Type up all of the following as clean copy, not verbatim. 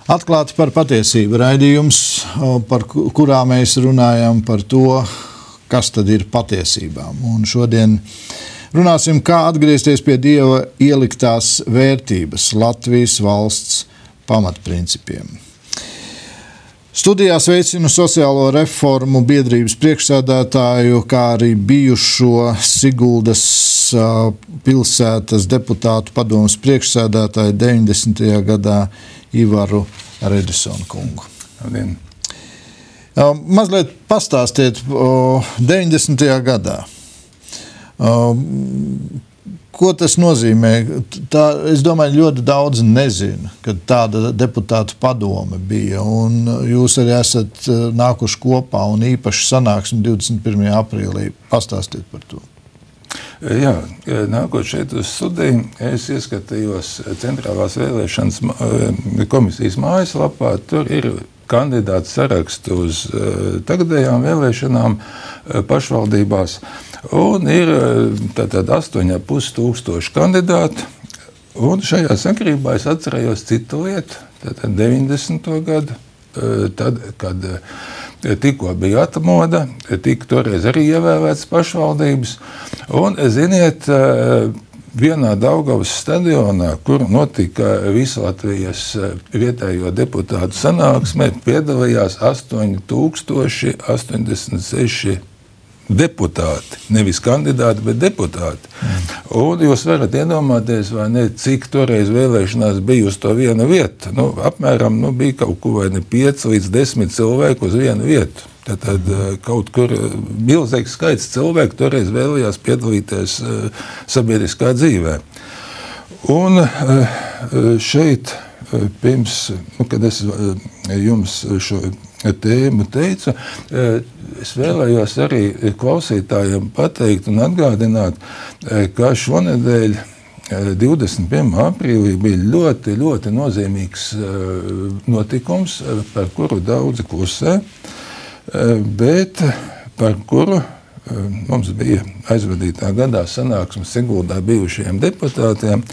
Atklāti par patiesību raidījums, par kurā mēs runājam par to, kas tad ir patiesībām. Un šodien runāsim, kā atgriezties pie Dieva ieliktās vērtības, Latvijas valsts pamatprincipiem. Studijā sveicinu sociālo reformu biedrības priekšsēdētāju, kā arī bijušo Siguldas pilsētas deputātu padomes priekšsēdētāju 90. gadā Ivaru Redisonu kungu. Mazliet pastāstiet 90. gadā. Ko tas nozīmē? Es domāju, ļoti daudz nezina, kad tāda deputātu padome bija, un jūs arī esat nākuši kopā un īpaši sanāksmi 21. aprīlī. Pastāstiet par to. Jā, nākot šeit uz studiju, es ieskatījos centrālās vēlēšanas komisijas mājaslapā. Tur ir kandidātu sarakstu uz tagadējām vēlēšanām pašvaldībās. Un ir tātad 8,5 tūkstoši kandidāti. Un šajā sakarībā es atcerējos citu lietu, tātad 90. gadu, tad, kad tikko bija atmoda, tika toreiz arī ievēlētas pašvaldības. Un, ziniet, vienā Daugavas stadionā, kur notika visu Latvijas vietējo deputātu sanāksmē, piedalījās 8086 deputāti, nevis kandidāti, bet deputāti. Un jūs varat iedomāties, vai ne, cik toreiz vēlēšanās bija uz to vienu vietu. Apmēram bija kaut ko vai ne 5 līdz 10 cilvēku uz vienu vietu. Tad kaut kur milzīgs skaits cilvēku toreiz vēlējās piedalīties sabiedriskā dzīvē. Un šeit pirms, kad es jums šo tēmu teicu, es vēlējos arī klausītājiem pateikt un atgādināt, ka šonedēļ 21. aprīlī bija ļoti, ļoti nozīmīgs notikums, par kuru daudzi klusē, bet par kuru mums bija aizvadītā gadā sanāksme Siguldā bijušajiem deputātiem,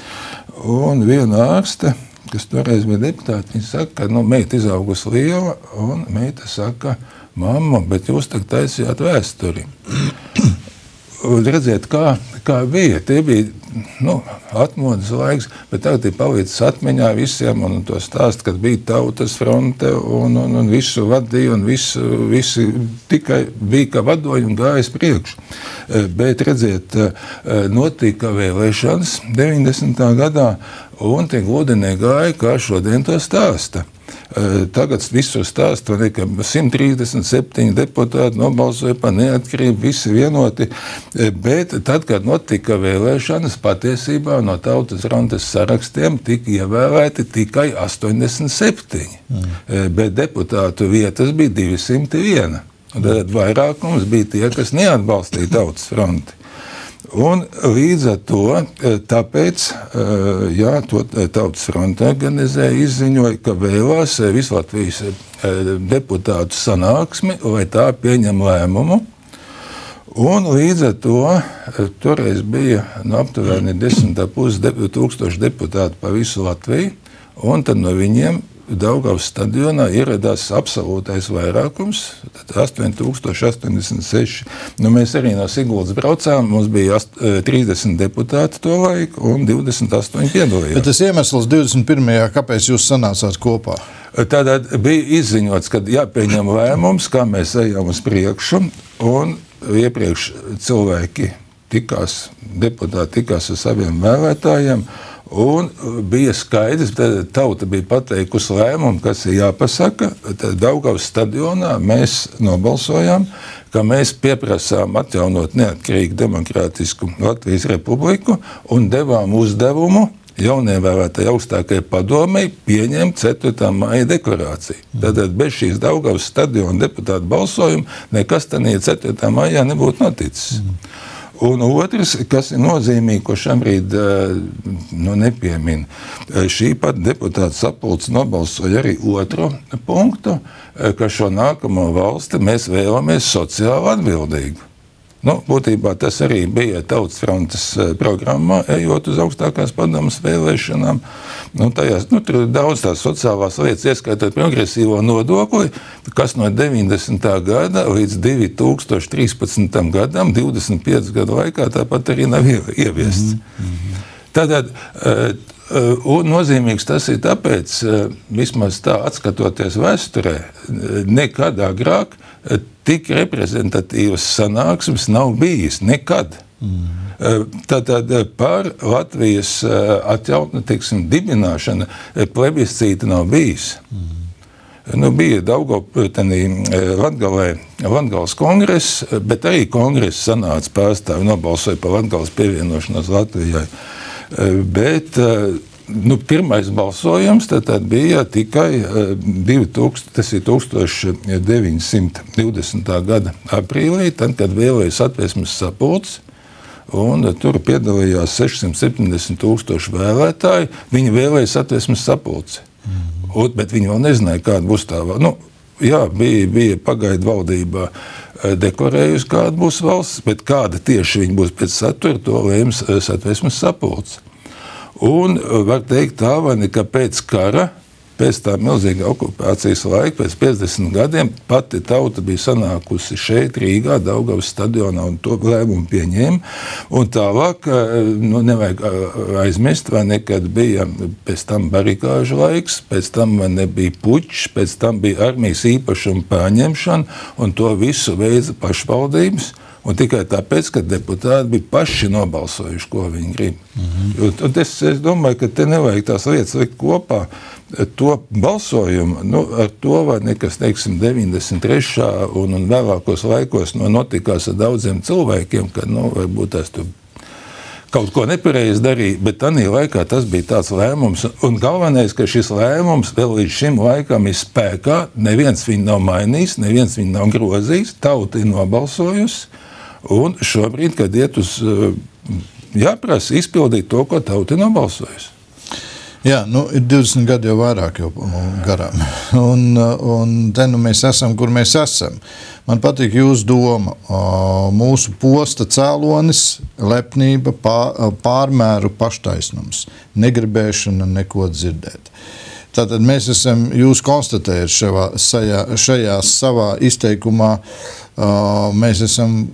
un viena ārste, kas toreiz bija deputāti, viņa saka, ka meita izaugusi liela, un meita saka, mamma, bet jūs tagad taisījāt vēsturi. Redziet, kā bija. Tie bija atmodas laiks, bet tagad ir palicis atmiņā visiem, un to stāst, kad bija Tautas fronte, un visu vadīja, un visi tikai bija, ka vadoja un gājas priekšu. Bet, redziet, notika vēlēšanas 90. gadā, un tie gludi negāja, kā šodien to stāsta. Tagad visu stāstu, ka 137 deputāti nobalsoja par neatkarību, visi vienoti, bet tad, kad notika vēlēšanas, patiesībā no Tautas frontes sarakstiem tika ievēlēti tikai 87, bet deputātu vietas bija 201. Tad vairākums bija tie, kas neatbalstīja Tautas fronti. Un līdz ar to, tāpēc, to Tautas fronte organizēja, izziņoja, ka vēlās Vislatvijas deputātu sanāksmi, lai tā pieņem lēmumu. Un līdz ar to toreiz bija aptuveni 10,5 tūkstoši deputāti pa visu Latviju, un tad no viņiem Daugavas stadionā ieradās absolūtais vairākums, 8086. Mēs arī no Siguldas braucām, mums bija 30 deputāti to laiku un 28 piedalījās. Bet tas iemesls 21. kāpēc jūs sanācāt kopā? Tātad bija izziņots, ka jāpieņem lēmums, kā mēs ejam uz priekšu, un iepriekš cilvēki deputāti tikās ar saviem vēlētājiem, un bija skaidrs, ka tauta bija pateikusi lēmumu, kas ir jāpasaka. Tad Daugavas stadionā mēs nobalsojām, ka mēs pieprasām atjaunot neatkarīgu demokrātisku Latvijas republiku un devām uzdevumu jaunievēlētai augstākajai padomei pieņemt 4. maija deklarāciju. Tātad bez šīs Daugavas stadiona deputātu balsojuma nekas tādā 4. maijā nebūtu noticis. Un otrs, kas ir nozīmīgi, ko šobrīd nepiemina, šī pat deputāta sapulce nobalsoja arī otru punktu, ka šo nākamo valsti mēs vēlamies sociāli atbildīgu. Nu, būtībā tas arī bija Tautas frontes programmā, ejot uz augstākās padomes vēlēšanām. Nu, tajās, tur ir daudz tās sociālās lietas, ieskaitot progresīvo nodokli, kas no 90. gada līdz 2013. gadam, 25 gadu laikā, tāpat arī nav ieviests. Tātad, un nozīmīgs tas ir tāpēc, vismaz tā atskatoties vēsturē, nekad agrāk tik reprezentatīvas sanāksmes nav bijis. Nekad. Tātad par Latvijas dibināšana plebiscīta nav bijis. Nu, bija Latgales kongress, bet arī kongress sanāca pārstāvi nobalsoja par Latgales pievienošanos Latvijai. Bet pirmais balsojums tad bija tikai 1920. gada aprīlī, tad, kad vēlējas Satversmes sapulce, un tur piedalījās 670,000 vēlētāji. Viņi vēlēja Satversmes sapulci, bet viņi vēl nezināja, kāda būs tā. Bija pagaidu valdībā deklarējusi, kāda būs valsts, bet kāda tieši viņa būs pēc satura, to lēms Satversmes sapulce. Un var teikt tā, ka pēc kara, pēc tā milzīga okupācijas laika, pēc 50 gadiem, pati tauta bija sanākusi šeit, Rīgā, Daugavas stadionā, un to lēmumu pieņēma. Un tālāk, nevajag aizmirst, kad bija pēc tam barikāžu laiks, pēc tam nebija pučs, pēc tam bija armijas īpašuma pārņemšana, un to visu veica pašvaldības. Un tikai tāpēc, ka deputāti bija paši nobalsojuši, ko viņi grib. Un es domāju, ka te nevajag tās lietas likt kopā. To balsojumu, ar to vai nekas, 93. un vēlākos laikos notikās ar daudziem cilvēkiem, kad, varbūt tās tur kaut ko nepareizi darīja, bet tanī laikā tas bija tāds lēmums. Un galvenais, ka šis lēmums vēl līdz šim laikam ir spēkā, neviens viņu nav mainījis, neviens viņu nav grozījis, tauta ir nobalsojusi. Un šobrīd, kad iet uz jāprasa izpildīt to, ko tauta ir nobalsojusi. Jā, ir 20 gadi jau vairāk jau garām. Un te mēs esam, kur mēs esam. Man patīk jūsu doma. Mūsu posta cēlonis, lepnība, pārmēru paštaisnums, negribēšana neko dzirdēt. Tātad mēs esam jūs konstatējuši šajā savā izteikumā. Mēs esam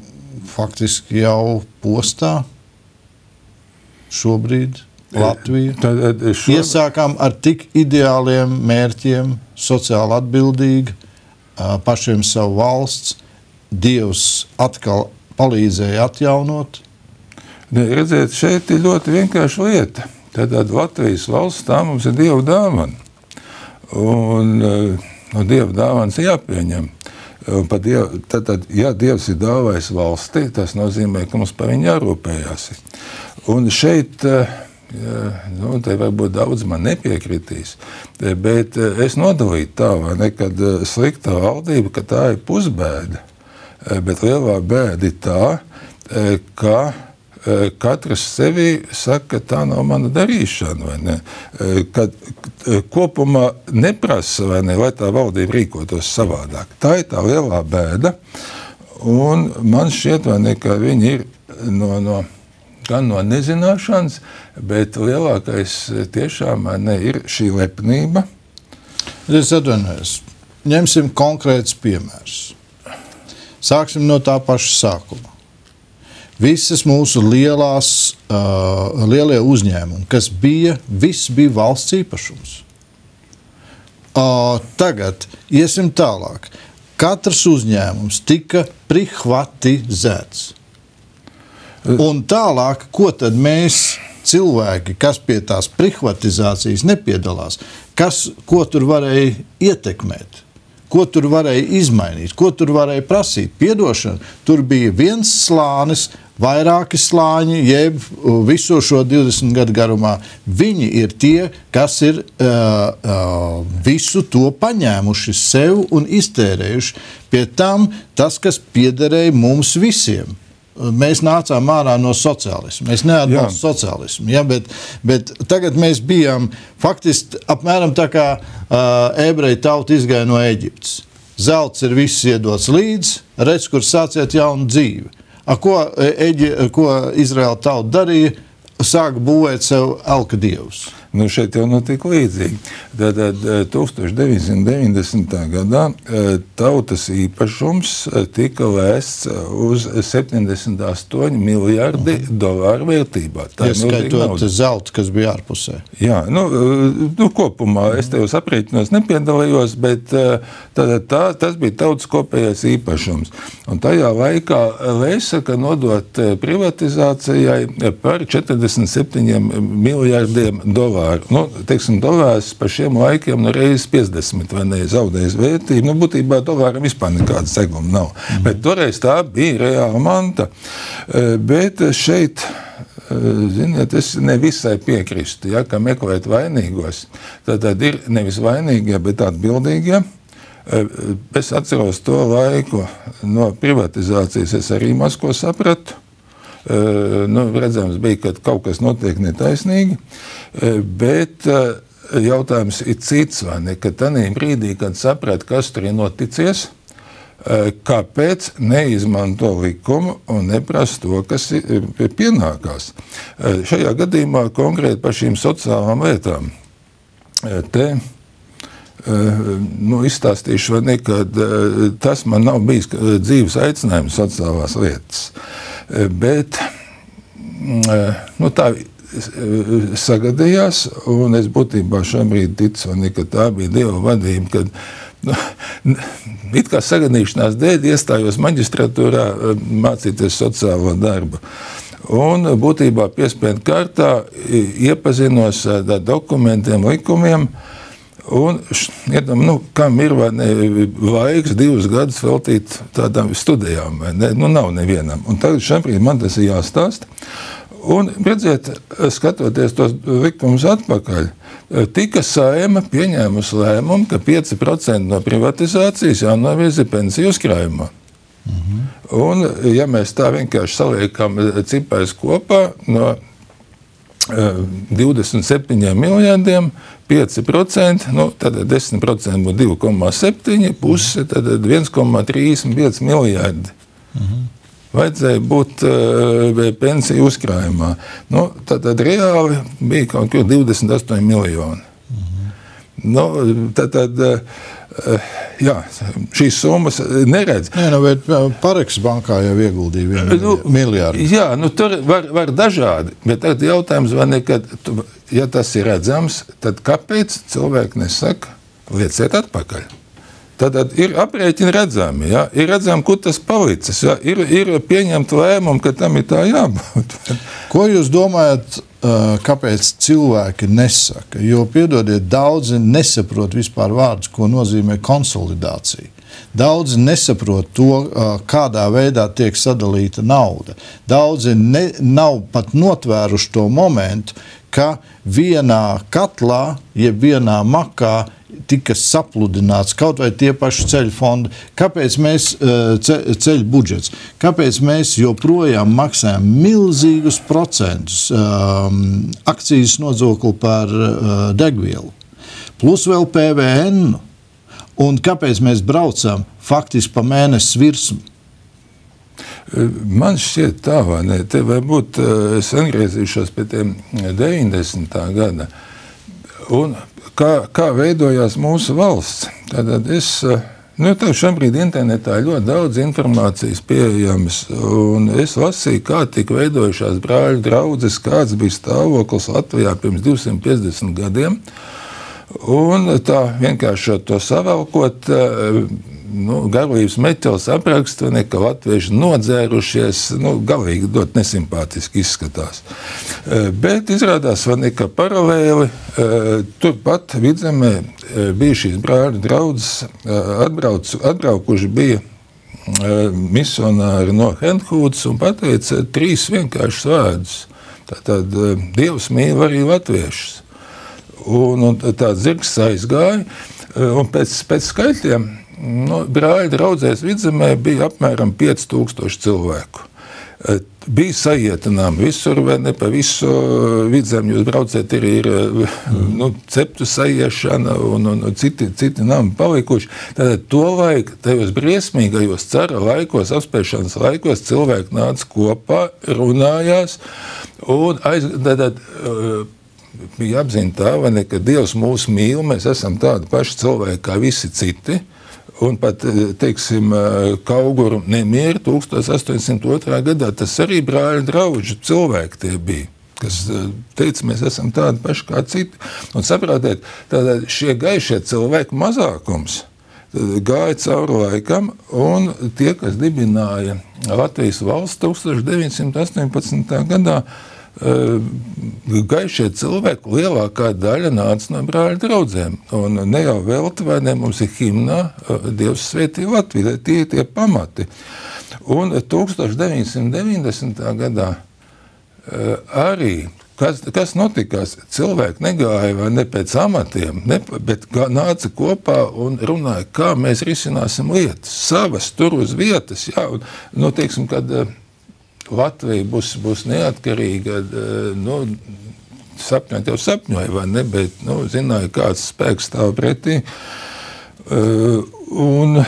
faktiski jau postā šobrīd Latviju. Iesākām ar tik ideāliem mērķiem, sociāli atbildīgi, pašiem savu valsts. Dievs atkal palīdzēja atjaunot. Redziet, šeit ir ļoti vienkārša lieta. Tātad Latvijas valsts tā mums ir Dieva dāvana. Un Dieva dāvanas jāpieņem. Tātad, ja Dievs ir dāvājis valstī, tas nozīmē, ka mums par viņu jārūpējās. Un šeit, te varbūt daudz man nepiekritīs, bet es nodalītu tā, kad slikta valdība, ka tā ir pusbēda, bet lielā bēda ir tā, ka katrs sevi saka, ka tā nav mana darīšana, vai ne? Kad kopumā neprasa, vai ne, lai tā valdība rīkotos savādāk. Tā ir tā lielā bēda, un man šķiet, vai ne, ka viņi ir gan no nezināšanas, bet lielākais tiešām ir šī lepnība. Es atvainojos. Ņemsim konkrēts piemērs. Sāksim no tā paša sākuma. Visas mūsu lielie uzņēmumi, kas viss bija valsts īpašums. Tagad iesim tālāk. Katrs uzņēmums tika privatizēts. Un tālāk, ko tad mēs cilvēki, kas pie tās privatizācijas nepiedalās, ko tur varēja ietekmēt? Ko tur varēja izmainīt, ko tur varēja prasīt? Piedošana, tur bija viens slānis, vairāki slāņi, jeb visu šo 20 gadu garumā. Viņi ir tie, kas ir visu to paņēmuši sev un iztērējuši. Pie tam tas, kas piederēja mums visiem. Mēs nācām ārā no sociālismu. Mēs neatbalstam sociālismu. Ja, bet tagad mēs bijām faktiski apmēram tā kā ebreju tauta izgāja no Eģiptes. Zelts ir viss iedots līdz, redz, kur sāciet jaunu dzīvi. Ko Izraēla tauta darīja? Sāka būvēt sev elka dievus. Nu, šeit jau notika līdzīgi. Tad 1990. gadā tautas īpašums tika lēsts uz $78 miljardi vērtībā. Ieskaitot zeltu, kas bija ārpusē. Jā, kopumā es tev aprēķinos nepiedalījos, bet tas bija tautas kopējais īpašums. Un tajā laikā lēsa, ka nodot privatizācijai par $47 miljardiem. Teiksim, dolārs par šiem laikiem reizes 50 vai ne zaudējis vērtību. Būtībā dolāram vispār nekāda seguma nav. Bet toreiz tā bija reāla manta. Bet šeit, ziniet, es nevisai piekristu, ka meklēt vainīgos. Tad ir nevis vainīgie, bet atbildīgie. Es atceros to laiku no privatizācijas, es arī maz ko sapratu. Redzams bija, ka kaut kas notiek netaisnīgi, bet jautājums ir cits, vai ne, ka tanī brīdī, kad saprat, kas tur ir noticies, kāpēc neizmanto likumu un neprasa to, kas pienākās. Šajā gadījumā konkrēti par šīm sociālām lietām. Izstāstīšu, vai ne, kad tas man nav bijis dzīves aicinājums sociālās lietas. Bet tā sagadījās, un es būtībā šobrīd ticu, ka tā bija Dieva vadība, kad it kā sagadīšanās dēļ iestājos maģistratūrā mācīties sociālo darbu. Un būtībā piespiedu kārtā iepazinos ar dokumentiem, likumiem, un kam ir vai ne laiks 2 gadus veltīt tādām studijām, vai ne? Nav nevienam. Un tagad šobrīd man tas ir jāstāst. Un, redziet, skatoties tos likumus atpakaļ, tika Saeima pieņēmusi lēmumu, ka 5% no privatizācijas jānovirza pensiju uzkrājumā. Un, ja mēs tā vienkārši saliekam ciparis kopā no 27 miljardiem, 5%, tad 10% būtu 2,7, puse, tad 1,35 miljardi. Vajadzēja būt pensiju uzkrājumā. Tad reāli bija kaut kur 28 miljoni. Jā, šīs summas neredz. Bet Pareks bankā jau ieguldīja 1 miljārdu. Jā, tur var dažādi, bet tagad jautājums, vai ne, kad, ja tas ir redzams, tad kāpēc cilvēki nesaka, lieciet atpakaļ? Tad ir aprēķini redzami, ja? Ir redzami, kur tas palicis, ja? Ir pieņemt lēmumu, ka tam ir tā jābūt. Ko jūs domājat, kāpēc cilvēki nesaka? Jo, piedodiet, daudzi nesaprot vispār vārdus, ko nozīmē konsolidācija. Daudzi nesaprot to, kādā veidā tiek sadalīta nauda. Daudzi nav pat notvēruši to momentu, ka vienā katlā, jeb vienā makā tika sapludināts kaut vai tie paši ceļu fondi. Kāpēc mēs ceļu budžets? Kāpēc mēs joprojām maksājam milzīgus procentus akcijas nodokli par degvielu? Plus vēl PVN. Un kāpēc mēs braucam faktiski pa mēnesi virsmu? Man šķiet tā, vai ne? Te varbūt es atgriezīšos pie tiem 90. gada. Un kā veidojās mūsu valsts? Tātad šobrīd internetā ļoti daudz informācijas pieejamas, un es lasīju, kā tika veidojušās brāļu draudzes, kāds bija stāvoklis Latvijā pirms 250 gadiem. Un tā vienkārši to savalkot, garlības Meķels apraksta, ka latvieši nodzērušies, galīgi ļoti nesimpātiski izskatās. Bet izrādās, ka paralēli turpat Vidzemē bija šīs brāļu draudzes, atbraukuši bija misionāri no Henhūdas un pateica 3 vienkāršus vārdus. Tātad Dievs mīl arī latviešus. Un tāds zirgs aizgāja, un pēc skaitļiem brāļu draudzēs Vidzemē bija apmēram 5000 cilvēku. Bija sajietinām visur, vai ne, pa visu Vidzemi jūs brauciet, ir ceptu sajiešana un citi nami palikuši. Tātad to laik, tajos briesmīgajos cara laikos, apspēšanas laikos cilvēki nāca kopā, runājās un bija apzina tā, vai ne, ka Dievs mūs mīl, mēs esam tādi paši cilvēki kā visi citi. Un pat, teiksim, Kauguru nemieri 1802. gadā, tas arī brāļu draugu cilvēki tie bija, kas teica, mēs esam tādi paši kā citi. Un saprotiet, tātad šie gaišie cilvēku mazākums gāja cauri laikam, un tie, kas dibināja Latvijas valsts 1918. gadā, gaišie cilvēki lielākā daļa nāca no brāļu draudzēm. Un ne jau velti, vai ne, mums ir himnā Dievs svētī Latviju, tie pamati. Un 1990. gadā arī, kas notikās, cilvēki negāja vai ne pēc amatiem, bet nāca kopā un runāja, kā mēs risināsim lietas, savas tur uz vietas, jā, un, teiksim, kad Latvija būs neatkarīga, sapņot jau sapņoja, vai ne, bet, zināja, kāds spēks stāv pretī. Un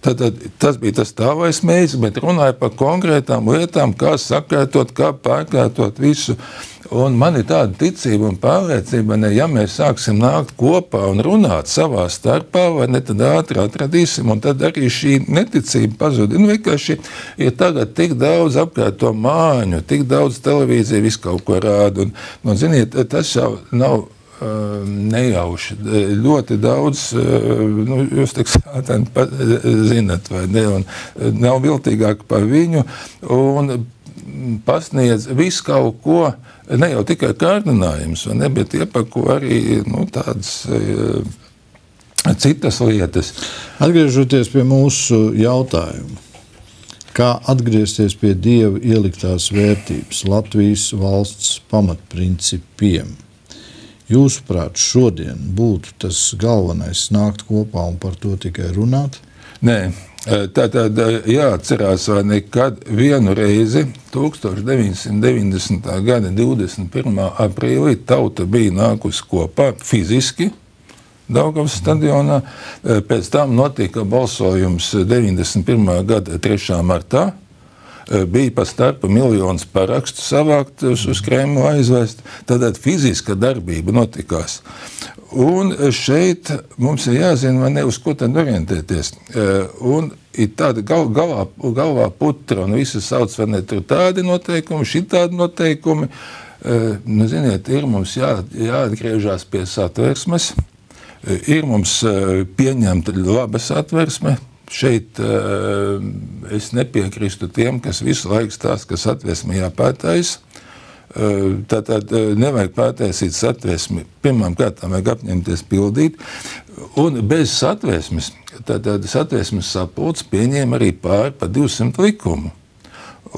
tad tas bija tas tālais mērķis, bet runāja par konkrētām lietām, kā sakārtot, kā pārkārtot visu. Un man ir tāda ticība un pārliecība, ja mēs sāksim nākt kopā un runāt savā starpā, vai ne, tad ātri atradīsim, un tad arī šī neticība pazud. Vienkārši ir tagad tik daudz apkārto māņu, tik daudz televīzija, visu kaut ko rāda, un ziniet, tas jau nav nejauši. Ļoti daudz, jūs tik sātani zinat, vai ne, un nav viltīgāk par viņu, un pasniedz visu kaut ko, ne jau tikai kārdinājums, vai ne, bet iepako arī tādas citas lietas. Atgriežoties pie mūsu jautājuma, kā atgriezties pie Dieva ieliktās vērtības, Latvijas valsts pamatprincipiem? Jūsuprāt, šodien būtu tas galvenais nākt kopā un par to tikai runāt? Nē. Tātad jāatcerās, vai nekad vienu reizi 1990. gada 21. aprīlī tauta bija nākusi kopā fiziski Daugavas stadionā. Pēc tam notika balsojums 91. gada 3. martā. Bija pa starpu miljonus parakstu savākt uz Kremlu aizvest. Tātad fiziska darbība notikās. Un šeit mums ir jāzina, vai ne, uz ko tad orientēties. Un ir tāda galvā putra, un visi sauc, vai ne, tur tādi noteikumi, šitādi noteikumi. Ziniet, ir mums jāatgriežās pie satversmes, ir mums pieņemta laba satversme. Šeit es nepiekrīstu tiem, kas visu laiku stāsta, ka satversme jāpārtais. Tātad nevajag pārtaisīt satversmi. Pirmām kārtām vajag apņemties pildīt. Un bez satversmes, tātad satversmes sapulcs pieņēma arī pāri pa 200 likumu.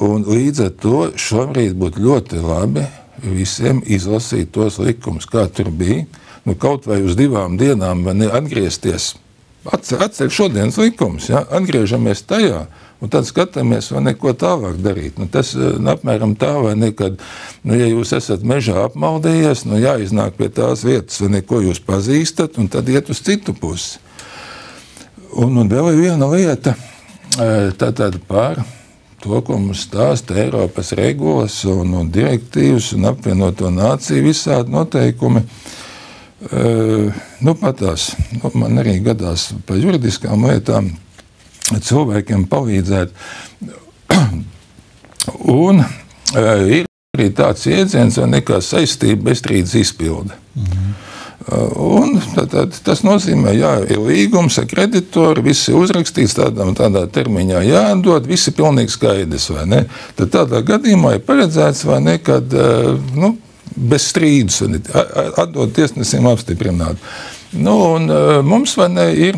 Un līdz ar to šobrīd būtu ļoti labi visiem izlasīt tos likumus, kā tur bija. Kaut vai uz 2 dienām vai ne atgriezties. Atcer šodienas likums, ja? Atgriežamies tajā, un tad skatāmies, vai neko tālāk darīt. Tas apmēram tā, vai ne, kad, ja jūs esat mežā apmaldējies, jāiznāk pie tās vietas, vai neko jūs pazīstat, un tad iet uz citu pusi. Un vēl ir viena lieta, tātad par to, ko mums stāsta Eiropas regulas un direktīvas un apvienoto nāciju visādi noteikumi. Patās, man arī gadās par juridiskām lietām cilvēkiem palīdzēt. Un ir arī tāds iedziens, vai nekā saistība bezstrīdus izpilde. Un tas nozīmē, ir līgums ar kreditoru, viss ir uzrakstīts tādā termiņā jāatdod, viss ir pilnīgi skaidrs, vai ne? Tad tādā gadījumā ir paredzēts, vai ne, kad, bez strīdus, atdod tiesnesim apstiprināt. Un mums, vai ne, ir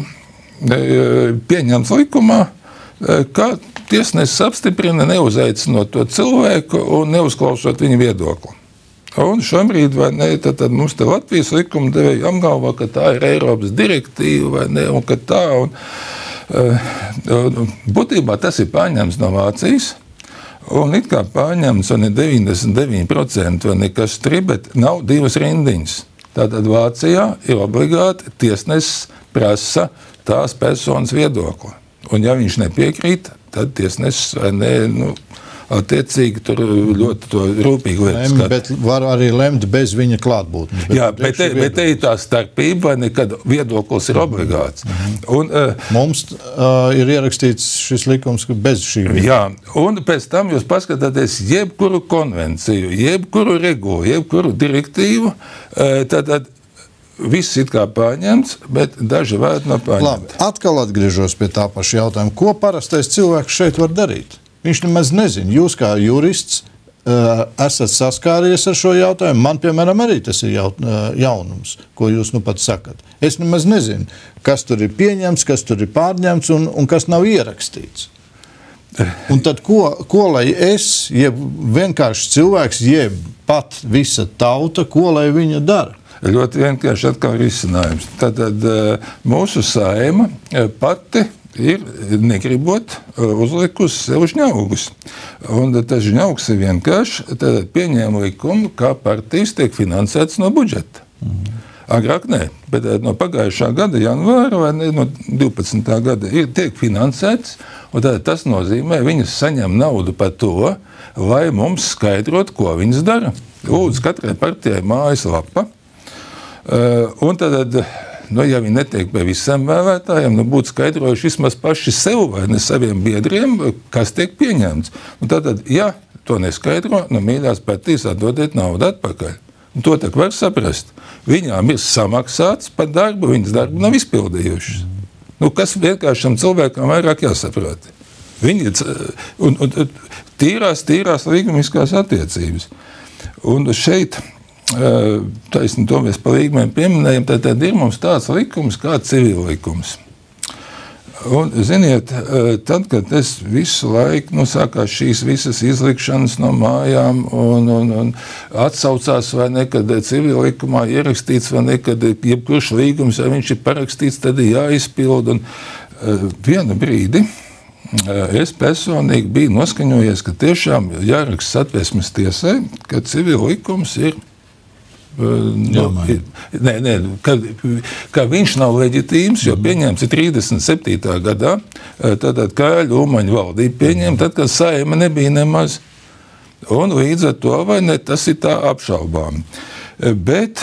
pieņemts likumā, ka tiesnesis apstiprina neuzaicinot to cilvēku un neuzklausot viņa viedokli. Un šobrīd, vai ne, tad mums te Latvijas likumdevēji apgalvo, ka tā ir Eiropas direktīva, vai ne, un ka tā, un būtībā tas ir pārņemts no Vācijas. Un it kā pārņemts, vai ne 99%, vai nekas tur, bet nav divas rindiņas. Tātad Vācijā ir obligāti tiesnesis prasa tās personas viedokli. Un ja viņš nepiekrīt, tad tiesnesis vai ne, attiecīgi tur ļoti to rūpīgi lietas skata. Bet var arī lemt bez viņa klātbūtnes. Jā, bet te ir tā starpība, vai nekad viedoklis ir obligāts. Un, mums ir ierakstīts šis likums bez šī viedokļa. Jā, un pēc tam jūs paskatāties jebkuru konvenciju, jebkuru regulu, jebkuru direktīvu, tad viss ir kā pārņemts, bet daži vērti nav pārņemti. Labi, atkal atgriežos pie tā paša jautājuma. Ko parastais cilvēks šeit var darīt? Viņš nemaz nezina. Jūs kā jurists esat saskāries ar šo jautājumu. Man, piemēram, arī tas ir jaunums, ko jūs nu pat sakat. Es nemaz nezinu, kas tur ir pieņemts, kas tur ir pārņemts un kas nav ierakstīts. Un tad ko lai es, jeb vienkārši cilvēks, jeb pat visa tauta, ko lai viņa dara? Ļoti vienkārši atkal risinājums. Tātad mūsu Saeima pati ir negribot uzlikusi sev žņaugus. Un tas žņaugs ir vienkārši pieņēma likumu, kā partijas tiek finansētas no budžeta. Agrāk nē, bet no pagājušā gada janvāra vai ne, no 12. gada tiek finansēts, un tas nozīmē, viņas saņem naudu par to, lai mums skaidrot, ko viņas dara. Lūdzu, katrai partijai mājaslapa. Un tad, ja viņi netiek pie visiem vēlētājiem, būtu skaidrojuši vismaz paši sev vai ne saviem biedriem, kas tiek pieņemts. Un tad, ja to neskaidro, mīļās partijas atdodiet naudu atpakaļ. Un to tak var saprast. Viņām ir samaksāts par darbu, viņas darbu nav izpildījušas. Kas vienkāršam cilvēkam vairāk jāsaprot? Viņi tīrās līgumiskās attiecības. Un šeit taisni to mēs pa līgumiem pieminējam, tad ir mums tāds likums kā civillikums. Un, ziniet, tad, kad es visu laiku sākās šīs visas izlikšanas no mājām un atsaucās vai nekad civillikumā ierakstīts vai nekad jebkurš līgums, ja viņš ir parakstīts, tad ir jāizpild. Un vienu brīdi es personīgi biju noskaņojies, ka tiešām jāraksta Satversmes tiesai, ka civillikums ir ka viņš nav leģitīms, jo pieņemts ir 37. gadā, tad Kāļu Umaņu valdība pieņem, tad, kad Saeima nebija nemaz. Un līdz ar to, vai ne, tas ir tā apšaubām. Bet,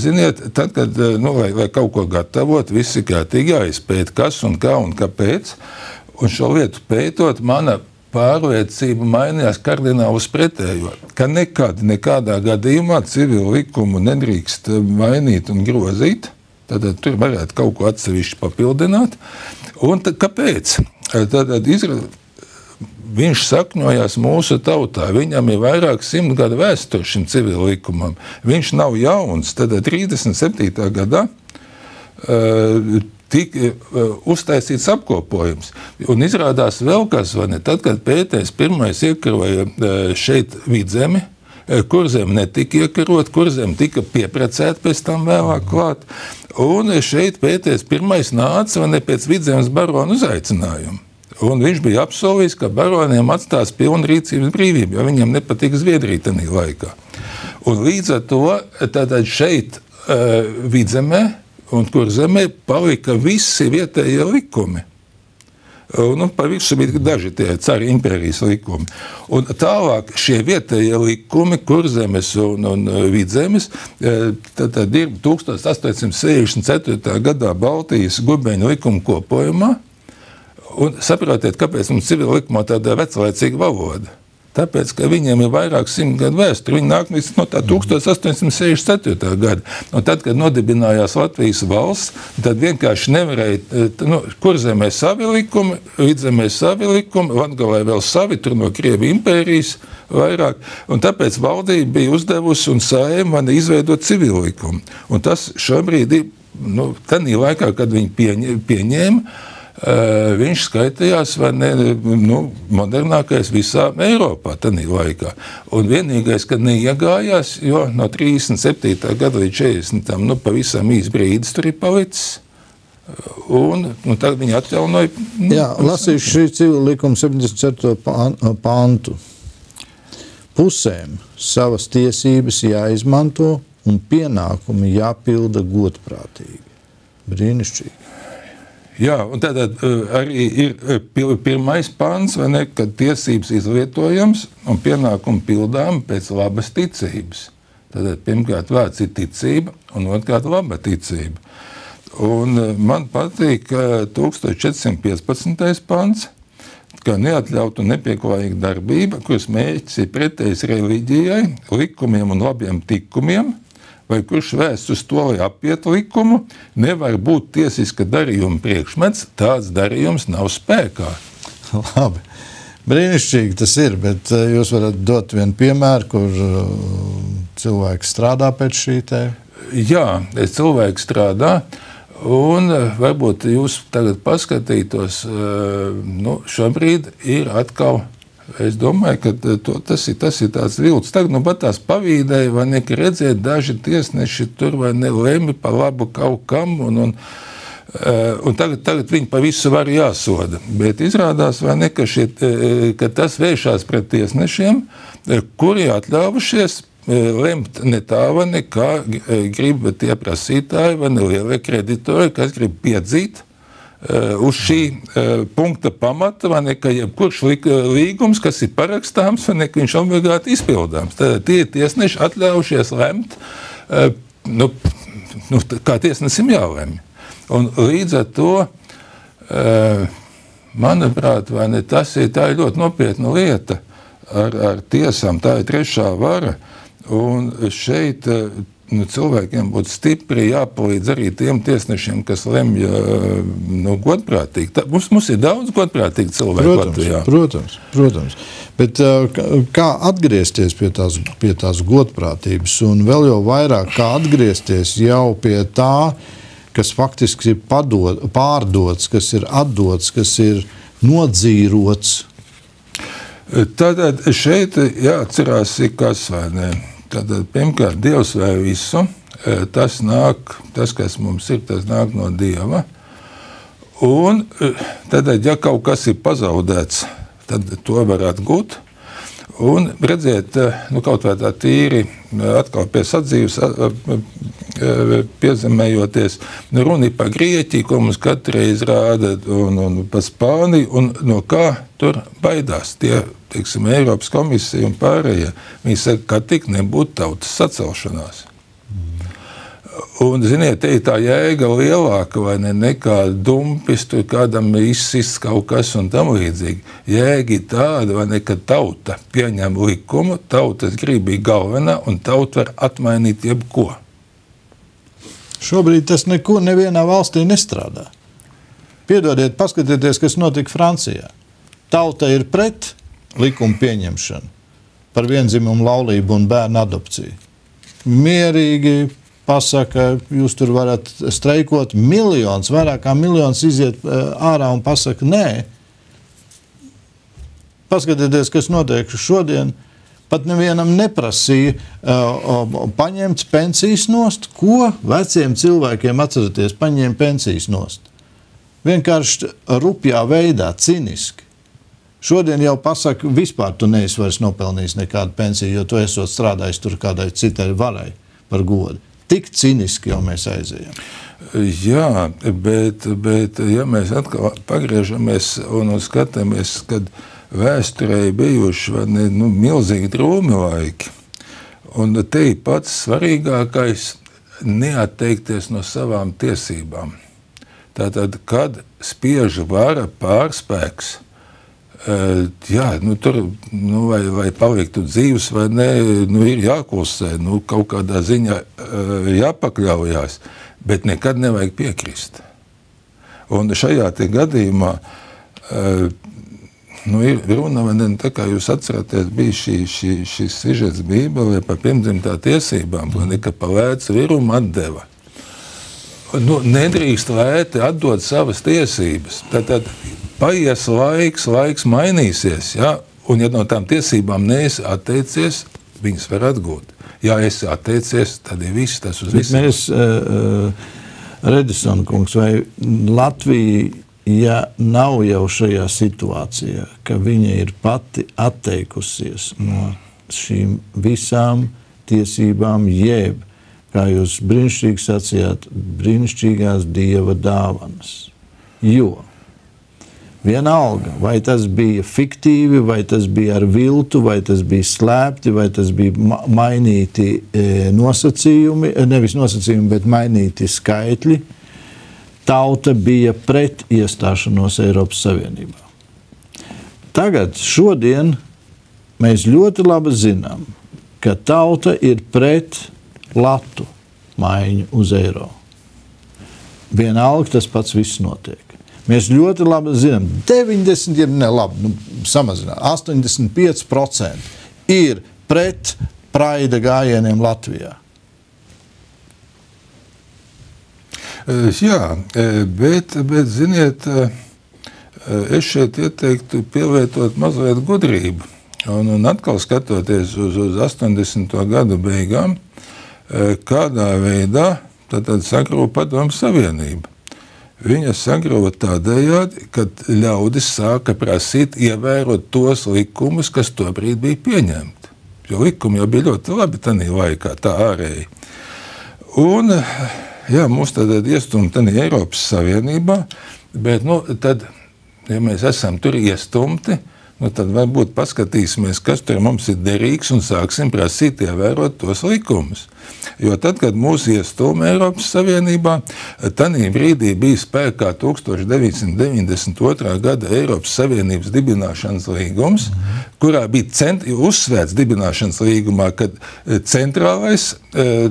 ziniet, tad, kad, lai kaut ko gatavot, viss ir kārtīgi jāizpēt, kas un kā un kāpēc, un šo lietu pētot, mana pārliecība mainījās kardināli uz pretējo, ka nekādā gadījumā civilu likumu nedrīkst mainīt un grozīt, tad tur varētu kaut ko atsevišķi papildināt. Un kāpēc? Viņš sakņojās mūsu tautā, viņam ir vairāk 100 gadu vēsture šim civilu likumam. Viņš nav jauns, tad 37. gadā tika uztaisīts apkopojums. Un izrādās vēl kas, vai ne? Tad, kad Pēters pirmais iekaroja šeit Vidzemi, Kurzeme netika iekarot, Kurzeme tika pieprecēta pēc tam vēlāk klāt. Un šeit Pēters pirmais nāca, vai ne, pēc Vidzemes baronu uzaicinājumu. Un viņš bija apsolījis, ka baroniem atstās pilnu rīcības brīvību, jo viņam nepatika Zviedrija tajā laikā. Un līdz ar to tātad šeit Vidzemē un Kurzemē palika visi vietējie likumi. Un par visu bija daži tie Cara impērijas likumi. Un tālāk šie vietējie likumi Kurzemes un Vidzemes tad ir 1864. gadā Baltijas gubeņu likuma kopojumā. Un saprotiet, kāpēc mums civila likumā tāda veclaicīga valoda? Tāpēc, ka viņiem ir vairāk 100 gadu vēsturi. Viņi nāk no tā 1864. gada. Un tad, kad nodibinājās Latvijas valsts, tad vienkārši nevarēja, Kurzemē savi likumi, Vidzemē savi likumi, Latgalē vēl savi, tur no Krievu impērijas vairāk. Un tāpēc valdība bija uzdevusi un Saeima izveidot civilu likumu. Un tas šobrīd ir, tādā laikā, kad viņi pieņēma, viņš skaitījās modernākais visā Eiropā tādā laikā. Un vienīgais, kad neiegājās, jo no 37. gada līdz 40. pavisam īs brīdis tur ir palicis. un tagad viņi atjaunoja. Jā, lasīšu šī civila likuma 74. pantu. Pusēm savas tiesības jāizmanto un pienākumi jāpilda godprātīgi. Brīnišķīgi. Jā, un tātad arī ir pirmais pants, vai ne, kad tiesības izlietojams un pienākumi pildām pēc labas ticības. Tātad pirmkārt vārds ir ticība un otrkārt laba ticība. Un man patīk 1415. pants, ka neatļautu nepieklājīga darbība, kuras mērķis ir pretējs reliģijai, likumiem un labiem tikumiem, vai kurš vērsts uz to, lai apietu likumu, nevar būt tiesiska darījuma priekšmets, tāds darījums nav spēkā. Labi. Brīnišķīgi tas ir, bet jūs varat dot vienu piemēru, kur cilvēks strādā pēc šī te? Jā, cilvēks strādā. Un varbūt jūs tagad paskatītos, šobrīd ir atkal, es domāju, ka tas ir tāds vilts. Tagad pat tās pavīdēja, vai ne, ka redzēt, daži tiesneši tur vai ne lemj pa labu kaut kam, un tagad viņi pa visu var jāsoda. Bet izrādās, vai ne, ka tas vēršās pret tiesnešiem, kuri atļāvušies lemt ne tā, vai ne, kā grib tie prasītāji, vai ne lielie kreditori, kas grib piedzīt uz šī punkta pamata, vai ne, ka jebkurš līgums, kas ir parakstāms, vai ne, ka viņš obligāti izpildāms. Tad tie tiesneši atļaujušies lemt, kā tiesnesim jālemj. Un līdz ar to, manuprāt, vai ne, tā ir ļoti nopietna lieta ar tiesām, tā ir trešā vara. Un šeit cilvēkiem būtu stipri jāpalīdz arī tiem tiesnešiem, kas lemj godprātīgi. Mums ir daudz godprātīgi cilvēku Latvijā. Protams. Bet kā atgriezties pie tās godprātības un vēl jau vairāk kā atgriezties jau pie tā, kas faktiski ir pārdots, kas ir atdots, kas ir nodzīrots? Tātad šeit jāatcerās, kas vai ne. Tātad, pirmkārt, Dievs vai visu, tas, kas mums ir, tas nāk no Dieva. Un tātad, ja kaut kas ir pazaudēts, tad to var atgūt. Un redziet, kaut vai tā tīri, atkal pie sadzīves piezemējoties, runa ir par Grieķiju, ko mums katreiz rāda, un par Spāniju, un no kā tur baidās tie, teiksim, Eiropas komisija un pārējie. Viņi saka, ka tik nebūtu tautas sacelšanās. Un, ziniet, te ir tā jēga lielāka, vai ne, nekā dumpis, tur kādam izsists kaut kas un tam līdzīgi. Jēga ir tāda, vai ne, ka tauta pieņem likumu, tautas griba ir galvenā, un tauta var atmainīt jebko. Šobrīd tas neko nevienā valstī nestrādā. Piedodiet, paskatieties, kas notika Francijā. Tauta ir pret likumu pieņemšanu par viendzimumu laulību un bērnu adopciju. Mierīgi pasaka, jūs tur varat streikot, vairāk kā miljons iziet ārā un pasaka, nē. Paskatieties, kas notiek šodien. Pat nevienam neprasīja paņemt pensijas nost. Ko veciem cilvēkiem, atceraties, paņēma pensijas nost? Vienkārši rupjā veidā, ciniski. Šodien jau pasaka, vispār tu neesi vairs nopelnījis nekādu pensiju, jo tu esot strādājis tur kādai citai varai par godu. Tik ciniski jau mēs aizējam. Jā, bet ja mēs atkal pagriežamies un skatāmies, kad vēsturē bijuši milzīgi drūmi laiki, un te ir pats svarīgākais neatteikties no savām tiesībām. Tātad, kad spiež vara pārspēks, tur vai paliktu dzīves vai ne, ir jāklusē, kaut kādā ziņā jāpakļaujās, bet nekad nevajag piekrist. Un šajā te gadījumā ir runa, tā kā jūs atceraties, bija šis sižets Bībelē par pirmdzimtā tiesībām, ka pa lēcu virumu atdeva. Nedrīkst lēti atdot savas tiesības. Tad paies laiks mainīsies, ja? Un ja no tām tiesībām neesi atteicies, viņas var atgūt. Ja esi atteicies, tad ir viss tas uz visiem. Mēs Redisona kungs, vai Latvija, ja nav jau šajā situācijā, ka viņa ir pati atteikusies no šīm visām tiesībām, jeb, kā jūs brīnišķīgi sacījāt, brīnišķīgās Dieva dāvanas. Jo vienalga, vai tas bija fiktīvi, vai tas bija ar viltu, vai tas bija slēpti, vai tas bija mainīti nosacījumi, nevis nosacījumi, bet mainīti skaitļi, tauta bija pret iestāšanos Eiropas Savienībā. Tagad, šodien, mēs ļoti labi zinām, ka tauta ir pret latu maiņu uz eiro. Vienalga tas pats viss notiek. Mēs ļoti labi zinām, 85% ir pret praida gājieniem Latvijā. Jā, bet ziniet, es šeit ieteiktu pielietot mazliet gudrību. Un atkal skatoties uz 80. gadu beigām, kādā veidā tad sagrūva Padomju Savienība. Viņa sagrūva tādējādi, kad ļaudis sāka prasīt ievērot tos likumus, kas tobrīd bija pieņemti. Jo likumi jau bija ļoti labi tajā laikā, tā ārēji. Un, jā, mums tad iestumta Eiropas Savienībā, bet, tad, ja mēs esam tur iestumti, tad varbūt paskatīsimies, kas tur mums ir derīgs un sāksim prasīt ievērot tos likumus. Jo tad, kad mūs iestūma Eiropas Savienībā, tanī brīdī bija spēkā 1992. Gada Eiropas Savienības dibināšanas līgums, kurā bija uzsvērts dibināšanas līgumā, kad centrālais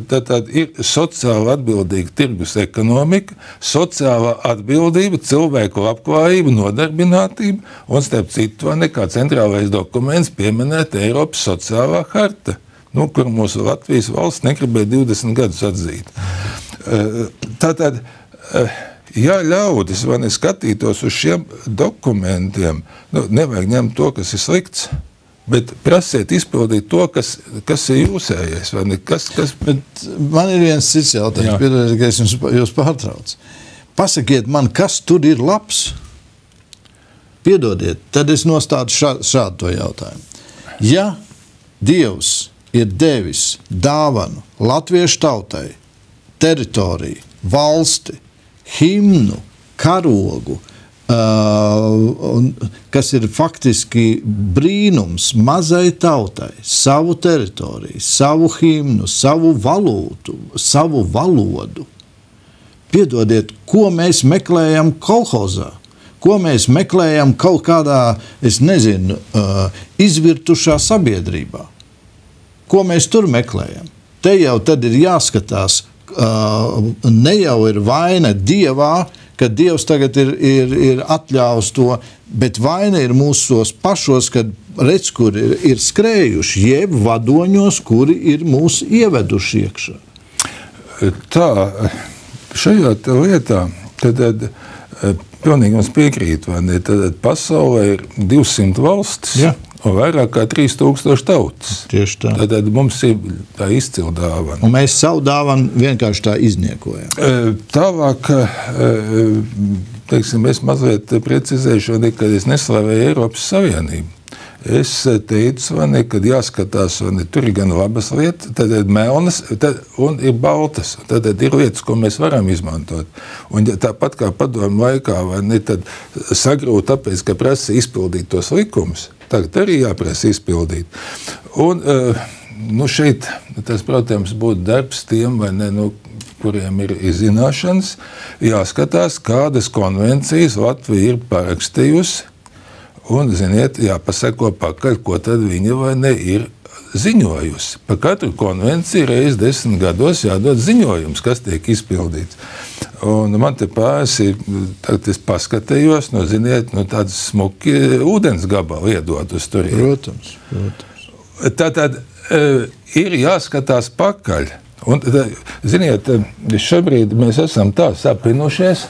tad ir sociāli atbildīga tirgus ekonomika, sociālā atbildība, cilvēku labklājība, nodarbinātība, un starp citu nekā centrālais dokuments pieminēt Eiropas sociālā harta, kur mūsu Latvijas valsts negribēja 20 gadus atzīt. Tātad, ja ļaudis skatītos uz šiem dokumentiem, nevajag ņemt to, kas ir slikts, bet prasiet izpildīt to, kas ir jūsējais. Bet man ir viens cits jautājums, piedodiet, ka es jūs pārtraucu. Pasakiet man, kas tur ir labs? Piedodiet, tad es nostādu šādu to jautājumu. Ja Dievs ir devis dāvanu latviešu tautai, teritoriju, valsti, himnu, karogu, kas ir faktiski brīnums mazai tautai, savu teritoriju, savu himnu, savu valūtu, savu valodu. Piedodiet, ko mēs meklējam kolhozā? Ko mēs meklējam kaut kādā, es nezinu, izvirtušā sabiedrībā? Ko mēs tur meklējam? Te jau tad ir jāskatās, ne jau ir vaina Dievā, ka Dievs tagad ir atļāvis to, bet vaina ir mūsos pašos, kad redz, kur ir skrējuši, jeb vadoņos, kuri ir mūs ieveduši iekšā. Tā, šajā lietā, tad pilnīgi mums piekrīt, vai ne? Tad pasaulē ir 200 valstis. Jā. Un vairāk kā 3000 tautas. Tieši tā. Tad mums ir tā izcila dāvana. Un mēs savu dāvanu vienkārši tā izniekojam. Tālāk, teiksim, es mazliet precizēšu, kad es neslavēju Eiropas Savienību. Es teicu, kad jāskatās, tur ir gan labas lietas, tad ir melnas un ir baltas. Tad ir lietas, ko mēs varam izmantot. Un tāpat kā padomu laikā, tad sagrūt tāpēc, ka prasa izpildīt tos likumus, tagad arī jāprasa izpildīt. Un šeit tas, protams, būtu darbs tiem, kuriem ir zināšanas, jāskatās, kādas konvencijas Latvija ir parakstījusi, un, ziniet, jāpaseko pakaļ, ko tad viņa ir ziņojusi. Par katru konvenciju reiz 10 gados jādod ziņojums, kas tiek izpildīts. Un man te pāris ir, tagad es paskatījos, ziniet, tādas smuki ūdens gabali iedot uz turien. Protams. Tātad ir jāskatās pakaļ. Un, ziniet, šobrīd mēs esam tā sapinušies,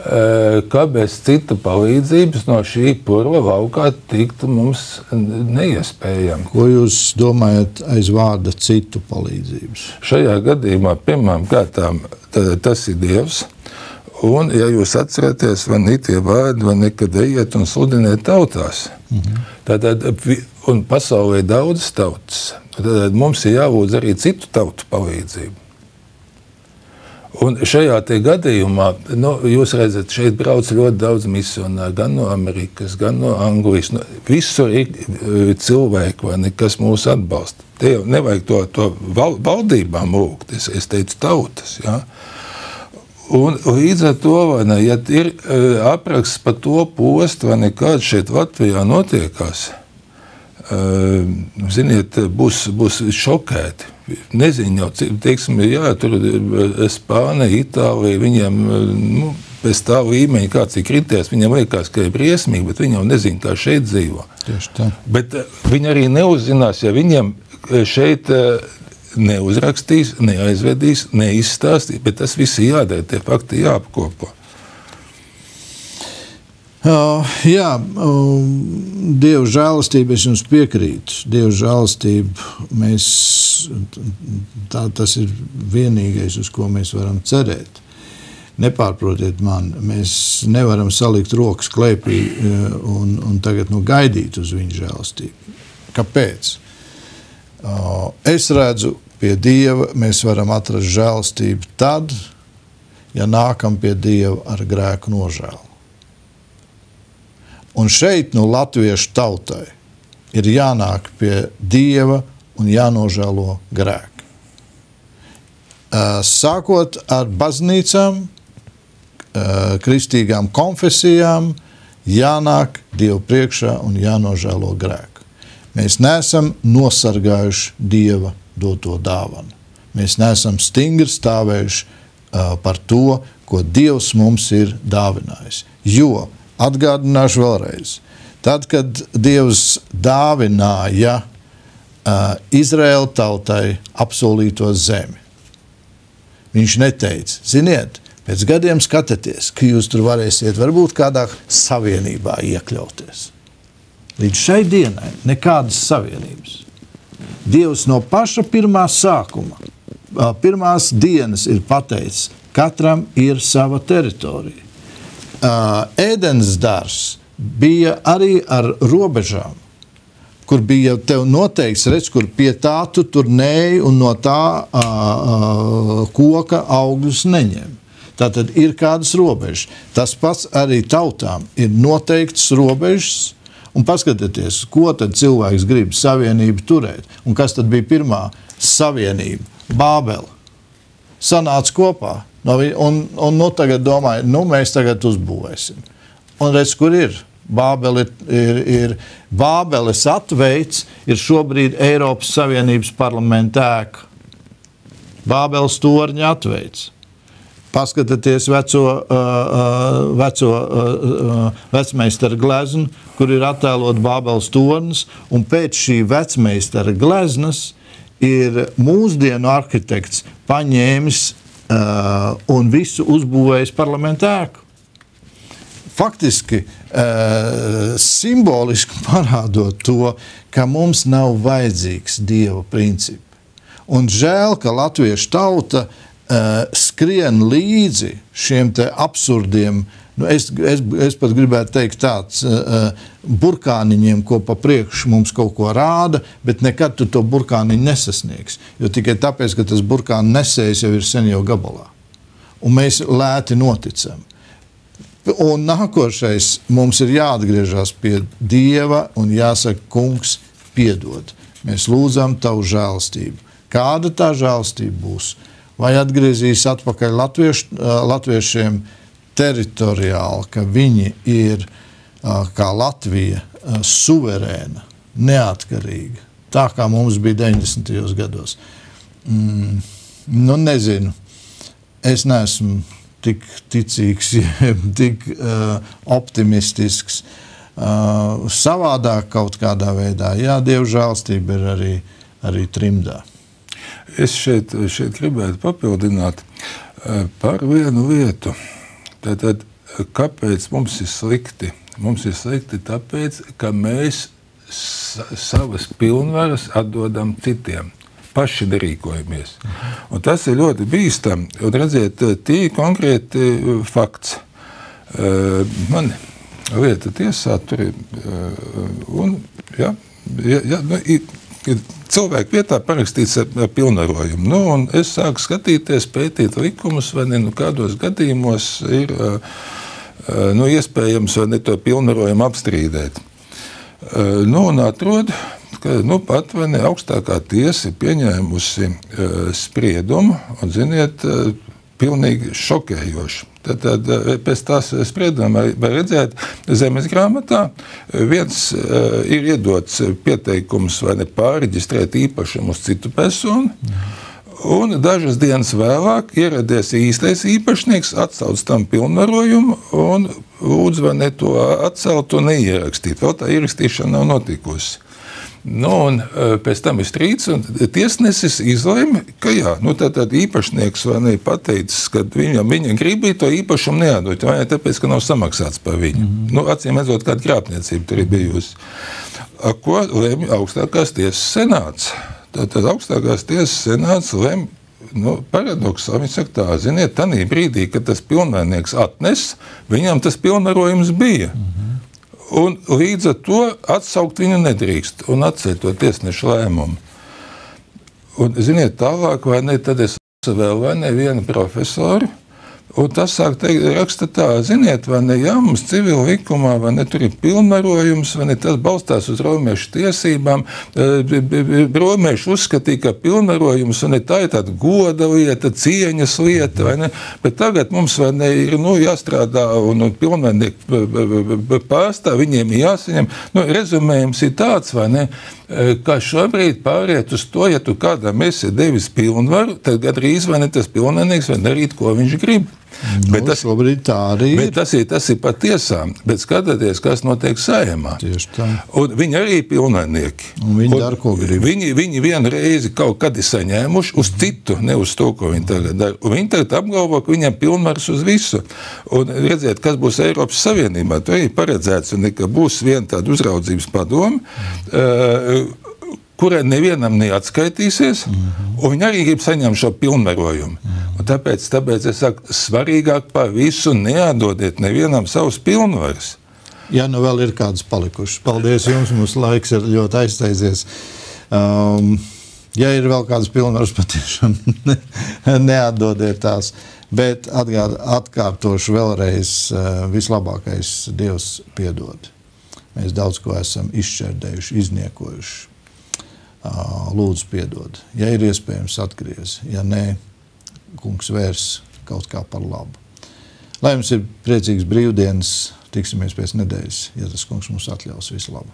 ka bez citu palīdzības no šī purva laukā tiktu mums neiespējami. Ko jūs domājat aiz vārda citu palīdzības? Šajā gadījumā pirmām kārtām tas ir Dievs. Un, ja jūs atceraties, vai tie vārdi, vai nekad ejiet un sludiniet tautās. Tātad, un pasaulē daudzas tautas. Tātad mums ir jālūdz arī citu tautu palīdzību. Un šajā te gadījumā, jūs redzat, šeit brauc ļoti daudz misionāru, gan no Amerikas, gan no Anglijas. Visur ir cilvēki, vai ne, kas mūs atbalsta. Te jau nevajag to valdībām lūgt, es teicu tautas, jā. Un līdz ar to, vai ne, ja ir apraksts par to postu, vai nekāds šeit Latvijā notiekās, ziniet, būs šokēti. Nezinu jau, teiksim, jā, tur Spānija, Itālija, viņiem, pēc tā līmeņa, kāds ir kritērijs, viņam liekas, ka ir briesmīgi, bet viņi jau nezin, kā šeit dzīvo. Tieši tā. Bet viņi arī neuzzinās, ja viņiem šeit neuzrakstīs, neaizvedīs, neizstāstīs, bet tas viss ir jādara, tie fakti jāapkopo. Jā, Dieva žēlastība, es jums piekrītu. Dieva žēlastība, tas ir vienīgais, uz ko mēs varam cerēt. Nepārprotiet man, mēs nevaram salikt rokas klēpī un tagad gaidīt uz viņa žēlastību. Kāpēc? Es redzu, pie Dieva mēs varam atrast žēlastību tad, ja nākam pie Dieva ar grēku nožēlu. Un šeit latviešu tautai ir jānāk pie Dieva un jānožēlo grēku. Sākot ar baznīcām, kristīgām konfesijām, jānāk Dievu priekšā un jānožēlo grēku. Mēs neesam nosargājuši Dieva doto dāvanu. Mēs neesam stingri stāvējuši par to, ko Dievs mums ir dāvinājis. Jo, atgādināšu vēlreiz, tad, kad Dievs dāvināja Izraēla tautai apsolīto zemi, viņš neteica, ziniet, pēc gadiem skatieties, ka jūs tur varēsiet varbūt kādā savienībā iekļauties. Līdz šai dienai nekādas savienības. Dievs no paša pirmā sākuma, pirmās dienas ir pateicis, katram ir sava teritorija. Ēdens dārzs bija arī ar robežām, kur bija tev noteikts, redz, kur pie tā tu tur neej un no tā koka augļus neņem. Tātad ir kādas robežas. Tas pats arī tautām ir noteikts robežas. Un paskatieties, ko tad cilvēks grib savienību turēt. Un kas tad bija pirmā savienība? Bābele. Sanāca kopā. Un tagad domāju, mēs tagad uzbūvēsim. Un redz, kur ir? Bābeles atveids ir šobrīd Eiropas Savienības parlamenta ēka. Bābeles torņa atveids. Paskatieties veco vecmeistara gleznu, kur ir attēlot Bābeles tornis, un pēc šī vecmeistara gleznas ir mūsdienu arhitekts paņēmis un visu uzbūvējis parlamenta ēku. Faktiski simboliski parādot to, ka mums nav vajadzīgs Dieva principi. Un žēl, ka latviešu tauta skrien līdzi šiem te absurdiem, es pat gribētu teikt tāds burkāniņiem, ko pa priekšu mums kaut ko rāda, bet nekad tu to burkāniņu nesasniegs, jo tikai tāpēc, ka tas burkāni nesējs jau ir sen jau gabalā. Un mēs lēti noticam. Un nākošais mums ir jāatgriežas pie Dieva un jāsaka, kungs, piedod. Mēs lūdzam tavu žēlastību. Kāda tā žēlastība būs? Vai atgriezīs atpakaļ latviešiem teritoriāli, ka viņi ir, kā Latvija, suverēna, neatkarīga, tā kā mums bija 90. gados. Nezinu, es neesmu tik ticīgs, tik optimistisks, savādāk kaut kādā veidā. Jā, Dieva žēlastība ir arī trimdā. Es šeit gribētu papildināt par vienu lietu. Tātad kāpēc mums ir slikti? Mums ir slikti tāpēc, ka mēs savas pilnvaras atdodam citiem. Paši nerīkojamies. Un tas ir ļoti bīstami. Un redziet, tie konkrēti fakts. Man lieta tiesā tur ir. Un, cilvēku vietā parakstīts ar pilnvarojumu. Nu, un es sāku skatīties, pētīt likumus, vai ne, kādos gadījumos ir iespējams vai ne to pilnvarojumu apstrīdēt. Un atrod, ka pat vai ne augstākā tiesa ir pieņēmusi spriedumu, un, ziniet, pilnīgi šokējoši. Tad pēc tās sprieduma var redzēt, zemes grāmatā viens ir iedots pieteikums vai ne pārreģistrēt īpašumu uz citu personu, un dažas dienas vēlāk ieradies īstais īpašnieks, atsauc tam pilnvarojumu un lūdz vai ne to atcelt un neierakstīt. Vēl tā ierakstīšana nav notikusi. Un pēc tam ir strīds, un tiesnesis izlēma, ka jā, tad īpašnieks vai ne pateicis, ka viņa gribīja to īpašumu neatdot, vai ne tāpēc, ka nav samaksāts par viņu. Acīm redzot, kāda krāpniecība tur ir bijusi. Ko lēma augstākās tiesas senāts? Tad augstākās tiesas senāts lēma, paradoksāli, viņi saka tā, ziniet, tanī brīdī, kad tas pilnvairnieks atnes, viņam tas pilnvarojums bija. Un līdz ar to atsaukt viņu nedrīkst un atceļ to tiesnešu lēmumu. Un, ziniet, tālāk vai ne, tad es vēl vai ne vienu profesoru, un tas sāk teikt, raksta tā, ziniet, vai ne, jā, mums civila likumā, vai ne, tur ir pilnvarojums, vai ne, tas balstās uz romiešu tiesībām, romieši uzskatīja, ka pilnvarojums, vai ne, tā ir tāda goda lieta, cieņas lieta, vai ne, bet tagad mums, vai ne, ir, jāstrādā un pilnvarnieki pārstāv, viņiem ir jāsaņem, rezumējums ir tāds, vai ne, ka šobrīd pāriet uz to, ja tu kādam esi devis pilnvaru, tad gadrīz, vai ne, tas pilnvarnieks var darīt, ko viņš grib. Bet šobrīd tā arī ir. Bet tas ir patiesām. Bet skatieties, kas notiek Saeimā. Tieši tā. Un viņi arī ir pilnvainnieki. Un viņi dara, ko grib. Viņi vienu reizi kaut kad ir saņēmuši uz citu, ne uz to, ko viņi tagad dara. Un viņi tagad apgalvo, ka viņiem pilnvaras uz visu. Un redziet, kas būs Eiropas Savienībā. To ir paredzēts, un ka būs viena tāda uzraudzības padoma, kurai nevienam neatskaitīsies, un viņi arī grib saņemt šo pilnvarojumu. Un tāpēc es saku, svarīgāk par visu neatdodiet nevienam savus pilnvaras. Ja nu vēl ir kādas palikušas. Paldies jums, mūsu laiks ir ļoti aizsteidzies. Ja ir vēl kādas pilnvaras, patiešām neatdodiet tās. Bet atkārtošu vēlreiz, vislabākais Dievs piedod. Mēs daudz ko esam izšķērdējuši, izniekojuši. Lūdzu piedod. Ja ir iespējams atgriez, ja nē, kungs vērs kaut kā par labu. Lai jums ir priecīgs brīvdienas, tiksimies pēc nedēļas, ja tas kungs mums atļaus. Visu labu.